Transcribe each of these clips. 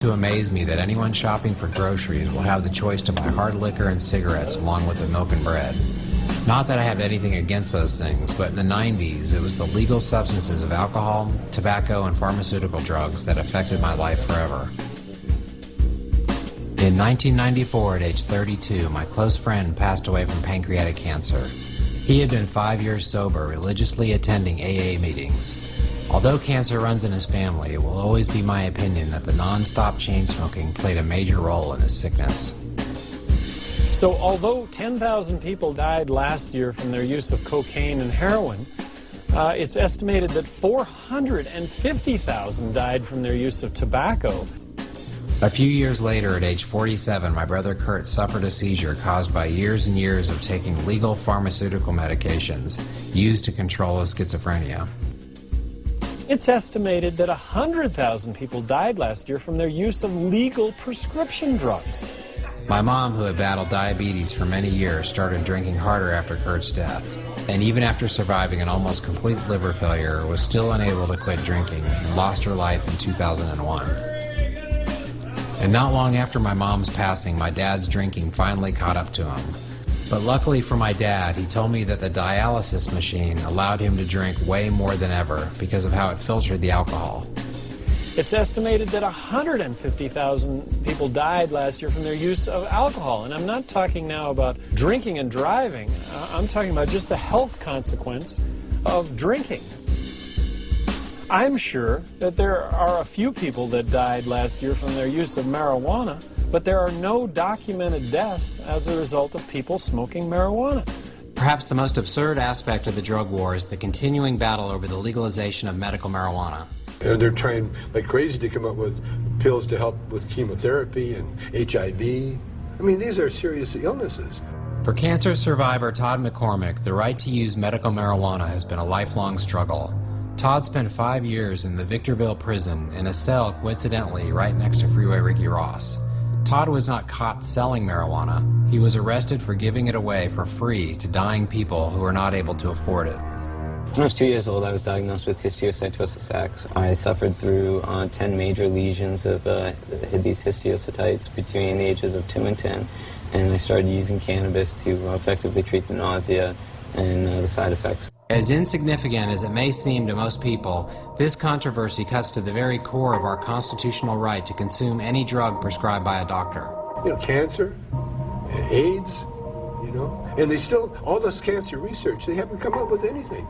To amaze me that anyone shopping for groceries will have the choice to buy hard liquor and cigarettes along with the milk and bread. Not that I have anything against those things, but in the 90s it was the legal substances of alcohol, tobacco, and pharmaceutical drugs that affected my life forever. In 1994, at age 32, my close friend passed away from pancreatic cancer. He had been 5 years sober, religiously attending AA meetings. Although cancer runs in his family, it will always be my opinion that the non-stop chain smoking played a major role in his sickness. So although 10,000 people died last year from their use of cocaine and heroin, it's estimated that 450,000 died from their use of tobacco. A few years later, at age 47, my brother Kurt suffered a seizure caused by years and years of taking legal pharmaceutical medications used to control his schizophrenia. It's estimated that 100,000 people died last year from their use of legal prescription drugs. My mom, who had battled diabetes for many years, started drinking harder after Kurt's death. And even after surviving an almost complete liver failure, was still unable to quit drinking and lost her life in 2001. And not long after my mom's passing, my dad's drinking finally caught up to him. But luckily for my dad, he told me that the dialysis machine allowed him to drink way more than ever because of how it filtered the alcohol. It's estimated that 150,000 people died last year from their use of alcohol. And I'm not talking now about drinking and driving. I'm talking about just the health consequence of drinking. I'm sure that there are a few people that died last year from their use of marijuana, but there are no documented deaths as a result of people smoking marijuana. Perhaps the most absurd aspect of the drug war is the continuing battle over the legalization of medical marijuana. They're trying like crazy to come up with pills to help with chemotherapy and HIV. I mean, these are serious illnesses. For cancer survivor Todd McCormick, the right to use medical marijuana has been a lifelong struggle. Todd spent 5 years in the Victorville prison in a cell coincidentally right next to Freeway Ricky Ross. Todd was not caught selling marijuana. He was arrested for giving it away for free to dying people who were not able to afford it. When I was 2 years old, I was diagnosed with histiocytosis X. I suffered through 10 major lesions of these histiocytites between the ages of 2 and 10, and I started using cannabis to effectively treat the nausea and the side effects. As insignificant as it may seem to most people, this controversy cuts to the very core of our constitutional right to consume any drug prescribed by a doctor. You know, cancer, AIDS, you know, and they still, all this cancer research, they haven't come up with anything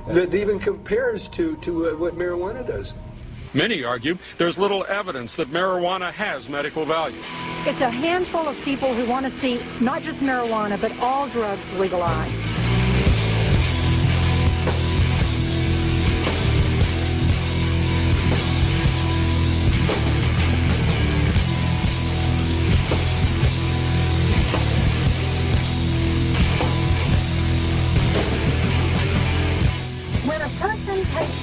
that even compares to what marijuana does. Many argue there's little evidence that marijuana has medical value. It's a handful of people who want to see not just marijuana, but all drugs legalized.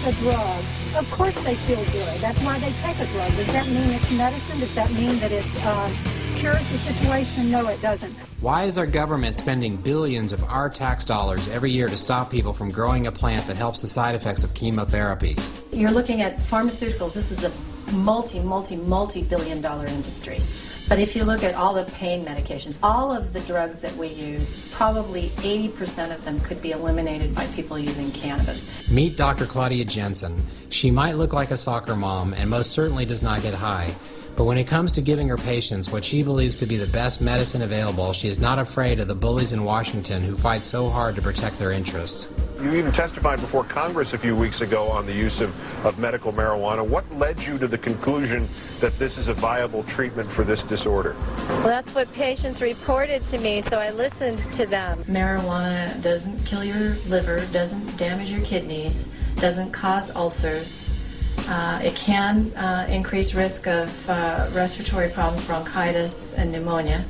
A drug, of course they feel good. That's why they take a drug. Does that mean it's medicine? Does that mean that it cures the situation? No, it doesn't. Why is our government spending billions of our tax dollars every year to stop people from growing a plant that helps the side effects of chemotherapy? You're looking at pharmaceuticals. This is a multi-billion dollar industry. But if you look at all the pain medications, all of the drugs that we use, probably 80% of them could be eliminated by people using cannabis. Meet Dr. Claudia Jensen. She might look like a soccer mom and most certainly does not get high. But when it comes to giving her patients what she believes to be the best medicine available, she is not afraid of the bullies in Washington who fight so hard to protect their interests. You even testified before Congress a few weeks ago on the use of medical marijuana. What led you to the conclusion that this is a viable treatment for this disorder? Well, that's what patients reported to me, so I listened to them. Marijuana doesn't kill your liver, doesn't damage your kidneys, doesn't cause ulcers. It can increase risk of respiratory problems, bronchitis, and pneumonia.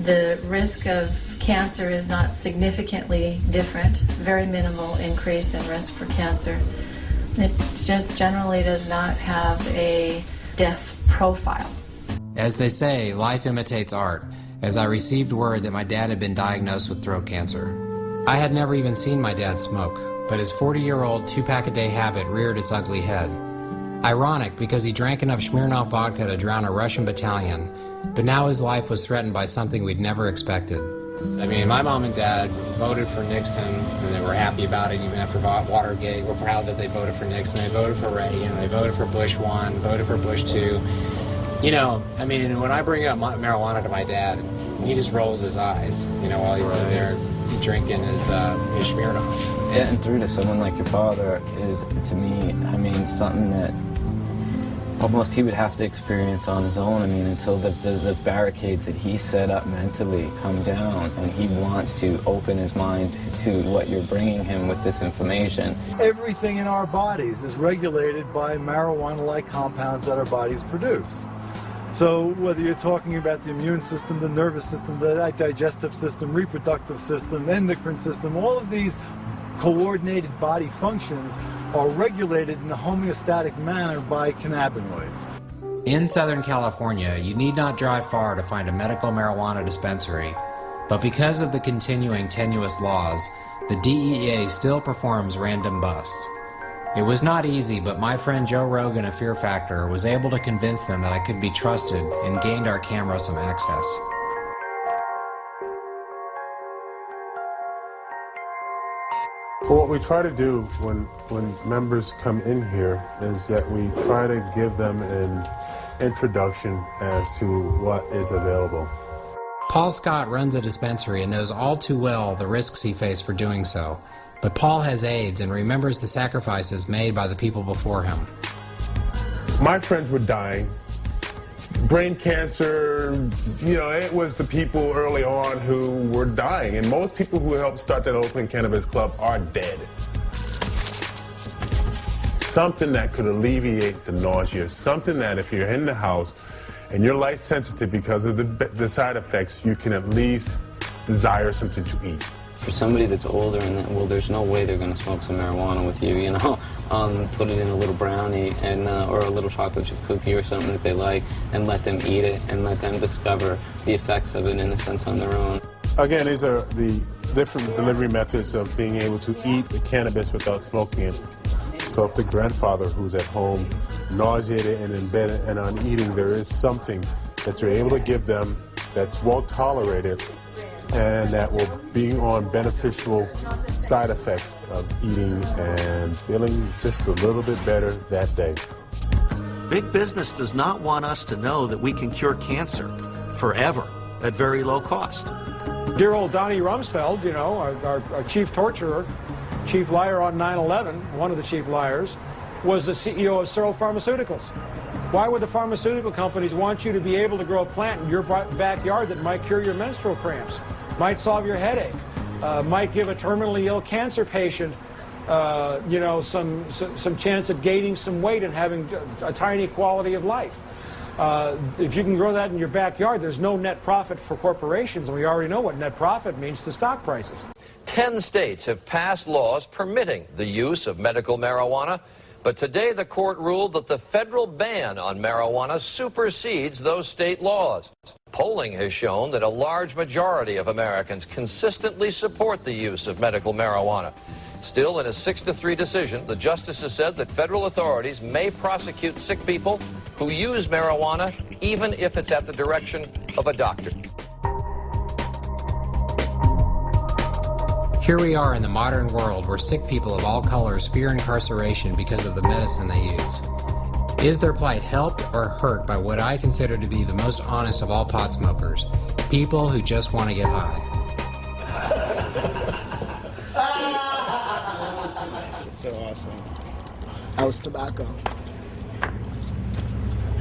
The risk of cancer is not significantly different, very minimal increase in risk for cancer. It just generally does not have a death profile. As they say, life imitates art, as I received word that my dad had been diagnosed with throat cancer. I had never even seen my dad smoke, but his 40-year-old 2-pack-a-day habit reared its ugly head. Ironic, because he drank enough Smirnoff vodka to drown a Russian battalion, but now his life was threatened by something we'd never expected. I mean, my mom and dad voted for Nixon, and they were happy about it even after Watergate. We're proud that they voted for Nixon. They voted for Reagan. They voted for Bush 1, voted for Bush 2. You know, I mean, when I bring up marijuana to my dad, he just rolls his eyes, you know, while he's sitting there drinking his Smirnoff. And through to someone like your father is, to me, I mean, something that almost he would have to experience on his own. I mean, until the barricades that he set up mentally come down, and he wants to open his mind to what you're bringing him with this information. Everything in our bodies is regulated by marijuana-like compounds that our bodies produce. So whether you're talking about the immune system, the nervous system, the digestive system, reproductive system, endocrine system, all of these coordinated body functions are regulated in a homeostatic manner by cannabinoids. In Southern California, you need not drive far to find a medical marijuana dispensary, but because of the continuing tenuous laws, the DEA still performs random busts. It was not easy, but my friend Joe Rogan of Fear Factor was able to convince them that I could be trusted and gained our camera some access. Well, what we try to do when members come in here is that we try to give them an introduction as to what is available. Paul Scott runs a dispensary and knows all too well the risks he faced for doing so. But Paul has AIDS and remembers the sacrifices made by the people before him. My friends were dying. Brain cancer, you know, it was the people early on who were dying. And most people who helped start that Oakland Cannabis Club are dead. Something that could alleviate the nausea. Something that if you're in the house and you're light sensitive because of the side effects, you can at least desire something to eat. For somebody that's older, and well, there's no way they're going to smoke some marijuana with you, you know. Put it in a little brownie and or a little chocolate chip cookie or something that they like, and let them eat it and let them discover the effects of it in a sense on their own. Again, these are the different delivery methods of being able to eat the cannabis without smoking it. So if the grandfather who's at home nauseated and in bed and on eating, there is something that you're able to give them that's well tolerated and that will be on beneficial side effects of eating and feeling just a little bit better that day. Big business does not want us to know that we can cure cancer forever at very low cost. Dear old Donnie Rumsfeld, you know, our chief torturer, chief liar on 9/11, one of the chief liars, was the CEO of Searle Pharmaceuticals. Why would the pharmaceutical companies want you to be able to grow a plant in your backyard that might cure your menstrual cramps, might solve your headache, might give a terminally ill cancer patient, you know, some chance of gaining some weight and having a tiny quality of life? If you can grow that in your backyard, there's no net profit for corporations, and we already know what net profit means to stock prices. 10 states have passed laws permitting the use of medical marijuana, but today the court ruled that the federal ban on marijuana supersedes those state laws. Polling has shown that a large majority of Americans consistently support the use of medical marijuana. Still, in a 6-3 decision, the justices said that federal authorities may prosecute sick people who use marijuana, even if it's at the direction of a doctor. Here we are in the modern world where sick people of all colors fear incarceration because of the medicine they use. Is their plight helped or hurt by what I consider to be the most honest of all pot smokers? People who just want to get high. So awesome. How's tobacco?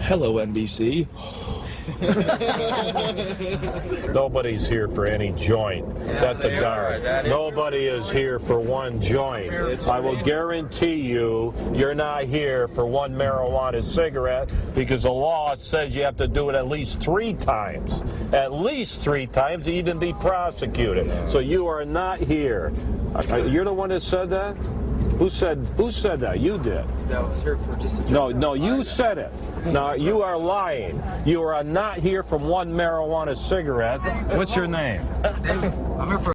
Hello, NBC. Nobody's here for any joint. That's a guard. Nobody is here for one joint. I will guarantee you, you're not here for one marijuana cigarette because the law says you have to do it at least 3 times. At least 3 times to even be prosecuted. So you are not here. You're the one that said that? Who said that? You did. That was here for just a joint. No, you said it. Now, you are lying. You are not here from one marijuana cigarette. What's your name? I'm here for